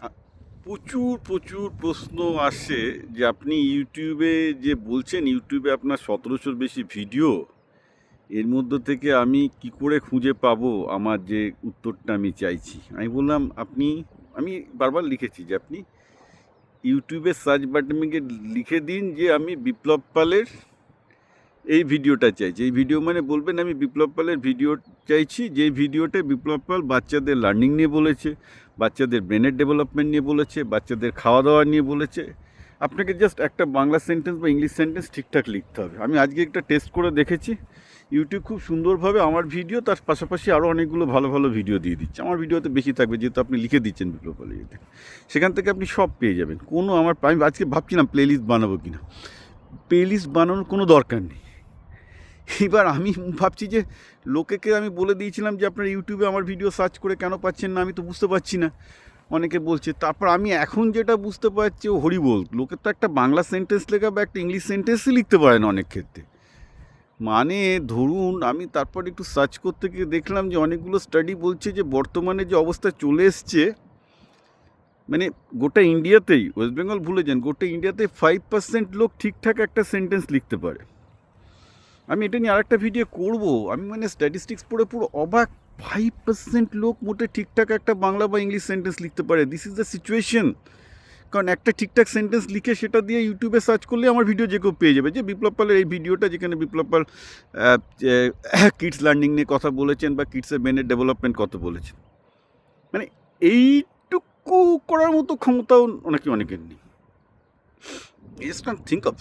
আ- প্রচুর প্রচুর প্রশ্ন আসে যে আপনি ইউটিউবে যে বলছেন ইউটিউবে আপনার 1700-র বেশি ভিডিও, এর মধ্যে থেকে আমি কি করে খুঁজে পাবো আমার যে উত্তরটা আমি চাইছি। আমি বললাম আমি বারবার লিখেছি যে আপনি ইউটিউবে সার্চ বাটনে গিয়ে লিখে দিন যে আমি বিপ্লব পালের এই ভিডিওটা চাইছি। এই ভিডিও মানে বলবেন আমি বিপ্লব পালের ভিডিও চাইছি, যে ভিডিওতে বিপ্লব পাল বাচ্চাদের লার্নিং নিয়ে বলেছে, বাচ্চাদের ব্রেনের ডেভেলপমেন্ট নিয়ে বলেছে, বাচ্চাদের খাওয়া দাওয়া নিয়ে বলেছে। আপনাকে জাস্ট একটা বাংলা সেন্টেন্স বা ইংলিশ সেন্টেন্স ঠিকঠাক লিখতে হবে। আমি আজকে একটা টেস্ট করে দেখেছি, ইউটিউব খুব সুন্দরভাবে আমার ভিডিও তার পাশাপাশি আরও অনেকগুলো ভালো ভালো ভিডিও দিয়ে দিচ্ছে। আমার ভিডিওতে বেশি থাকবে যেহেতু আপনি লিখে দিচ্ছেন বিপ্লব পালের ইয়েতে। সেখান থেকে আপনি সব পেয়ে যাবেন। আমি আজকে ভাবছিলাম প্লেলিস্ট বানাবো কিনা। প্লেলিস্ট বানানোর কোনো দরকার নেই। এবার আমি ভাবছি যে লোকেকে আমি বলে দিয়েছিলাম যে আপনার ইউটিউবে আমার ভিডিও সার্চ করে কেন পাচ্ছেন না, আমি তো বুঝতে পারছি না। অনেকে বলছে, তারপর আমি এখন যেটা বুঝতে পারছি ও হরিবোল, লোকে তো একটা বাংলা সেন্টেন্স লেখা বা একটা ইংলিশ সেন্টেন্সই লিখতে পারে না অনেক ক্ষেত্রে। মানে ধরুন আমি তারপর একটু সার্চ করতে গিয়ে দেখলাম যে অনেকগুলো স্টাডি বলছে যে বর্তমানে যে অবস্থা চলে এসছে, মানে গোটা ইন্ডিয়াতেই, ওয়েস্ট বেঙ্গল ভুলে যান, গোটা ইন্ডিয়াতে 5% লোক ঠিকঠাক একটা সেন্টেন্স লিখতে পারে। আমি এটা নিয়ে আরেকটা ভিডিও করব। আমি মানে স্ট্যাটিস্টিক্স পড়ে পুরো অবাক। 5% লোক মোটে ঠিকঠাক একটা বাংলা বা ইংলিশ সেন্টেন্স লিখতে পারে। This is the situation. কারণ একটা ঠিকঠাক সেন্টেন্স লিখে সেটা দিয়ে ইউটিউবে সার্চ করলে আমার ভিডিও যে কেউ পেয়ে যাবে, যে বিপ্লব পালের এই ভিডিওটা, যেখানে বিপ্লব পাল কিডস লার্নিং নিয়ে কথা বলেছেন বা কিডসের ব্রেনের ডেভেলপমেন্ট কত বলেছেন। মানে এইটুকু করার মতো ক্ষমতাও অনেকের নেই। Just can think of